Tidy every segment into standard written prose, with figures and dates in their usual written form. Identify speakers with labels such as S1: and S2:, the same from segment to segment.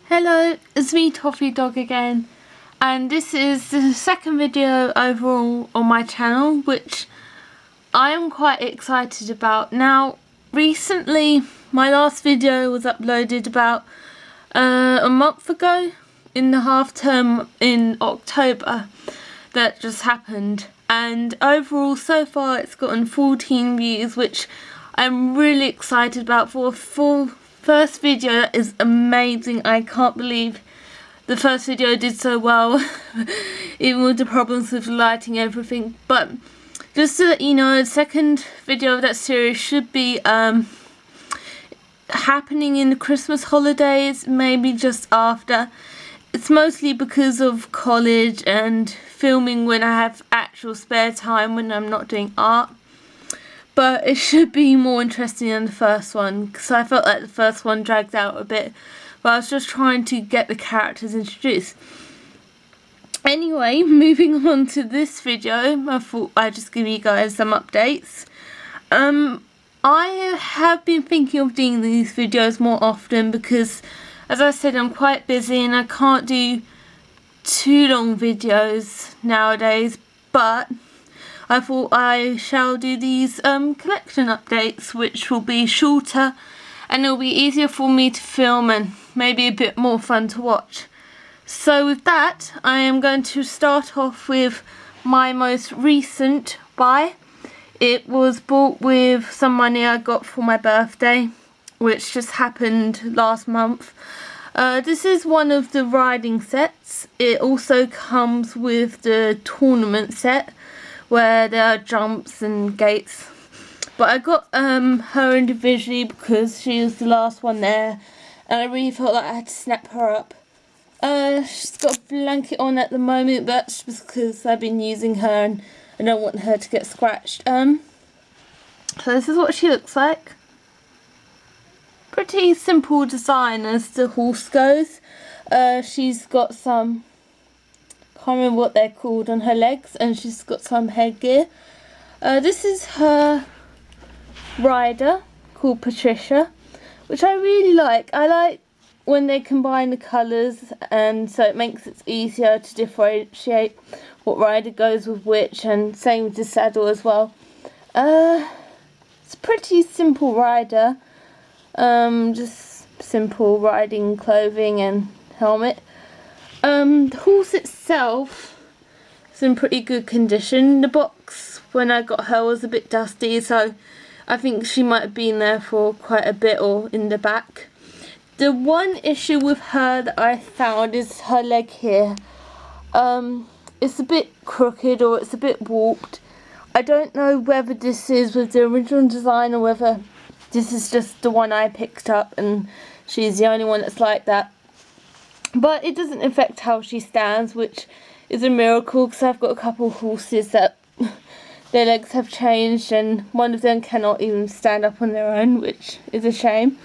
S1: Hello, it's me Toffee Dog again, and this is the second video overall on my channel, which I am quite excited about. Now, recently my last video was uploaded about a month ago in the half term in October that just happened, and overall so far it's gotten 14 views, which I'm really excited about. For a full first video, that is amazing. I can't believe the first video did so well even with the problems with lighting and everything. But just to let you know, the second video of that series should be happening in the Christmas holidays, maybe just after. It's mostly because of college and filming when I have actual spare time when I'm not doing art. But it should be more interesting than the first one, because I felt like the first one dragged out a bit. But I was just trying to get the characters introduced. Anyway, moving on to this video, I thought I'd just give you guys some updates. I have been thinking of doing these videos more often because, as I said, I'm quite busy and I can't do too long videos nowadays. But I thought I shall do these collection updates, which will be shorter and it'll be easier for me to film and maybe a bit more fun to watch. So with that, I am going to start off with my most recent buy. It was bought with some money I got for my birthday, which just happened last month. This is one of the riding sets. It also comes with the tournament set, where there are jumps and gates. But I got her individually because she was the last one there, and I really felt like I had to snap her up. She's got a blanket on at the moment, but that's just because I've been using her and I don't want her to get scratched. So this is what she looks like. Pretty simple design as the horse goes. She's got some, can't remember what they're called, on her legs, and she's got some headgear. This is her rider called Patricia, which I really like. I like when they combine the colours, and so it makes it easier to differentiate what rider goes with which, and same with the saddle as well. It's a pretty simple rider, just simple riding clothing and helmet. The horse itself is in pretty good condition. The box when I got her was a bit dusty, so I think she might have been there for quite a bit, or in the back. The one issue with her that I found is her leg here. It's a bit crooked, or it's a bit warped. I don't know whether this is with the original design or whether this is just the one I picked up and she's the only one that's like that. But it doesn't affect how she stands, which is a miracle, because I've got a couple of horses that their legs have changed and one of them cannot even stand up on their own, which is a shame.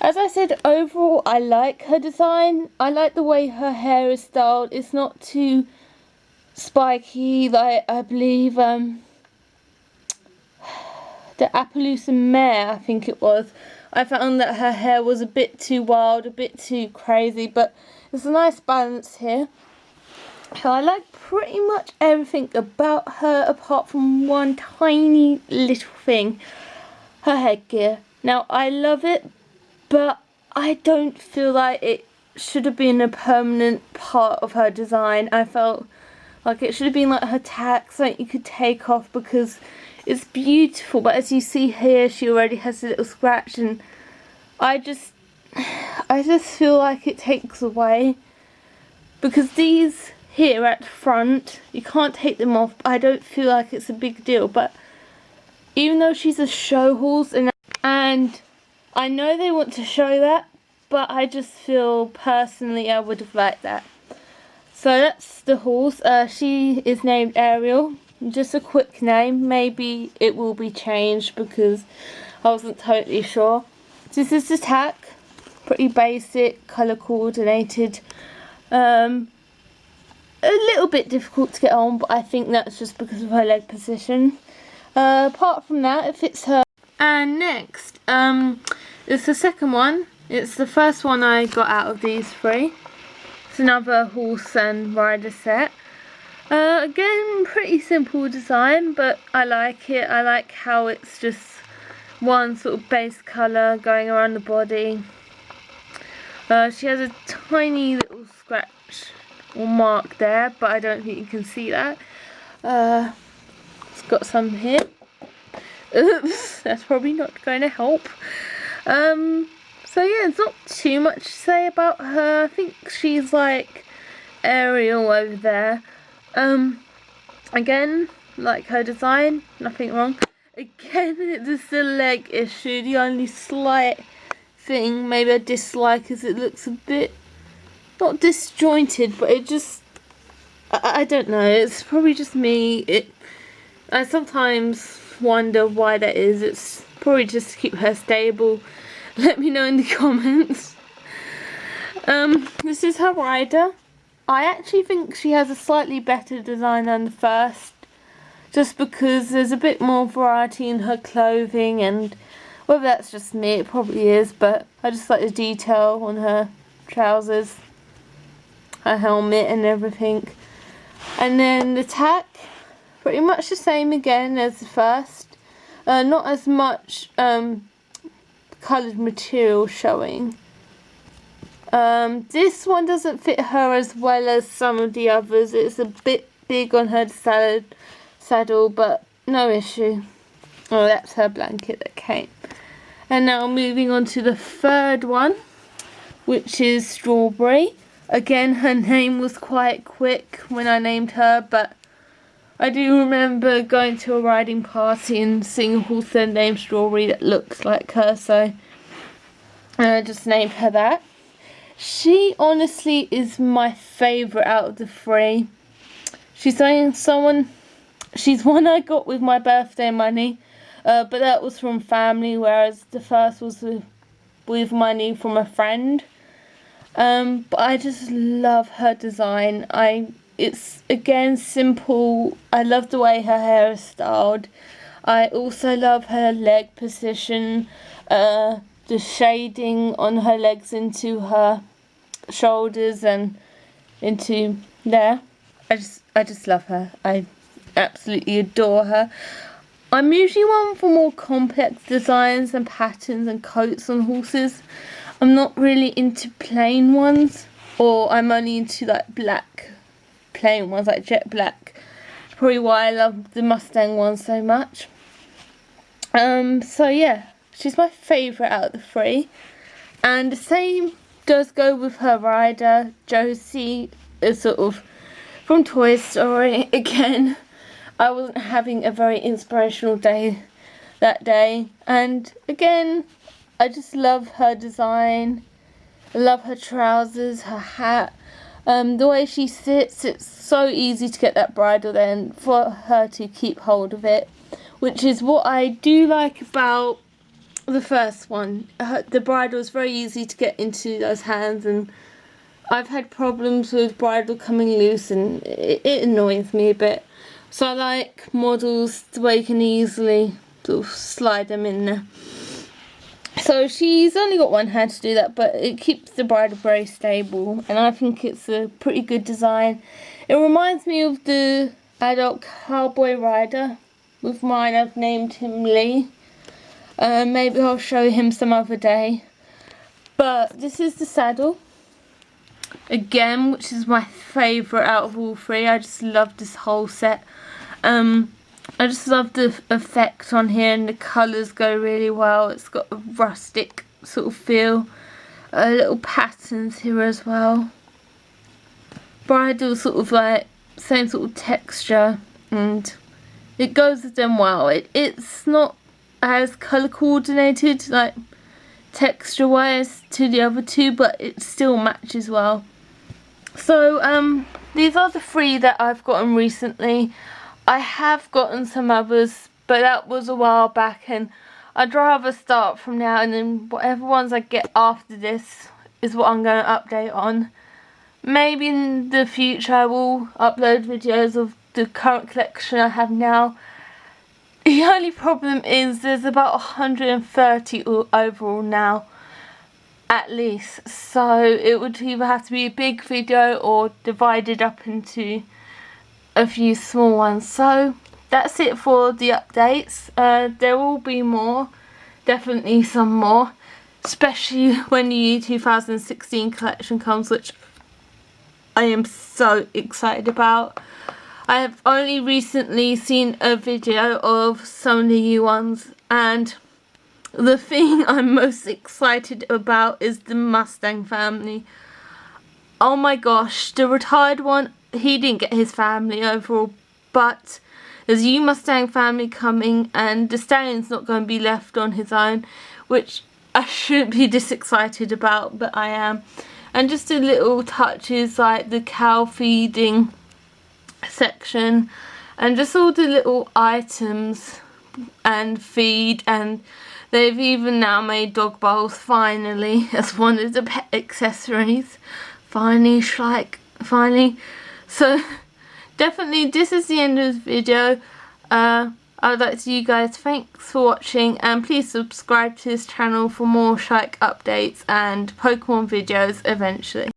S1: As I said, overall I like her design. I like the way her hair is styled. It's not too spiky like I believe the Appaloosa mare, I think it was. I found that her hair was a bit too wild, a bit too crazy, but there's a nice balance here. So I like pretty much everything about her apart from one tiny little thing, her headgear. Now I love it, but I don't feel like it should have been a permanent part of her design. I felt like it should have been like her tack, something you could take off, because it's beautiful, but as you see here, she already has a little scratch, and I just feel like it takes away, because these here at the front, you can't take them off. I don't feel like it's a big deal, but even though she's a show horse, and I know they want to show that, but I just feel personally I would have liked that. So that's the horse. She is named Ariel. Just a quick name. Maybe it will be changed because I wasn't totally sure. This is the tack. Pretty basic, colour coordinated. A little bit difficult to get on, but I think that's just because of her leg position. Apart from that, it fits her. And next, it's the second one. It's the first one I got out of these three. It's another horse and rider set. Again, pretty simple design, but I like it. I like how it's just one sort of base colour going around the body. She has a tiny little scratch or mark there, but I don't think you can see that. It's got some here. Oops, that's probably not going to help. So yeah, there's not too much to say about her. I think she's like Ariel over there. Again, like her design, nothing wrong. Again, it's the leg issue. The only slight thing maybe I dislike is it looks a bit, not disjointed, but it just, I don't know, it's probably just me. I sometimes wonder why that is. It's probably just to keep her stable. Let me know in the comments. This is her rider. I actually think she has a slightly better design than the first, just because there's a bit more variety in her clothing, and whether that's just me, it probably is, but I just like the detail on her trousers, her helmet and everything. And then the tack, pretty much the same again as the first. Not as much coloured material showing. This one doesn't fit her as well as some of the others. It's a bit big on her saddle, but no issue. Oh, that's her blanket that came. And now moving on to the third one, which is Strawberry. Again, her name was quite quick when I named her, but I do remember going to a riding party and seeing a horse there named Strawberry that looks like her, so I just named her that. She honestly is my favourite out of the three. She's one I got with my birthday money, but that was from family, whereas the first was with money from a friend. But I just love her design. It's again simple. I love the way her hair is styled. I also love her leg position, the shading on her legs into her shoulders and into there. I just love her. I absolutely adore her. I'm usually one for more complex designs and patterns and coats on horses. I'm not really into plain ones, or I'm only into like black plain ones, like jet black. Probably why I love the Mustang one so much. So yeah, she's my favourite out of the three. And the same does go with her rider, Josie, is sort of from Toy Story. Again, I wasn't having a very inspirational day that day, and again, I just love her design. I love her trousers, her hat, the way she sits. It's so easy to get that bridle there and for her to keep hold of it, which is what I do like about the first one. The bridle is very easy to get into those hands, and I've had problems with bridle coming loose, and it annoys me a bit. So I like models where you can easily sort of slide them in there. So she's only got one hand to do that, but it keeps the bridle very stable, and I think it's a pretty good design. It reminds me of the adult cowboy rider. With mine, I've named him Lee. Maybe I'll show him some other day. But this is the saddle. Again, which is my favourite out of all three. I just love this whole set. I just love the effect on here, and the colours go really well. It's got a rustic sort of feel. Little patterns here as well. Bridle sort of like same sort of texture, and it goes with them well. It's not as colour coordinated like texture wise to the other two, but it still matches well. So these are the three that I've gotten recently. I have gotten some others, but that was a while back, and I'd rather start from now, and then whatever ones I get after this is what I'm going to update on. Maybe in the future I will upload videos of the current collection I have now. The only problem is there's about 130 overall now. at least, so it would either have to be a big video or divided up into a few small ones. So that's it for the updates. There will be more, definitely some more, especially when the year 2016 collection comes, which I am so excited about. I have only recently seen a video of some of the new ones, and the thing I'm most excited about is the Mustang family. Oh my gosh, the retired one, he didn't get his family overall, but there's a new Mustang family coming, and the stallion's not going to be left on his own, which I shouldn't be this excited about, but I am. And just the little touches like the cow feeding section, and just all the little items and feed, and they've even now made dog bowls finally as one of the pet accessories. Finally, Schleich, finally. So definitely this is the end of the video. I would like to say you guys thanks for watching, and please subscribe to this channel for more Schleich updates and Pokemon videos eventually.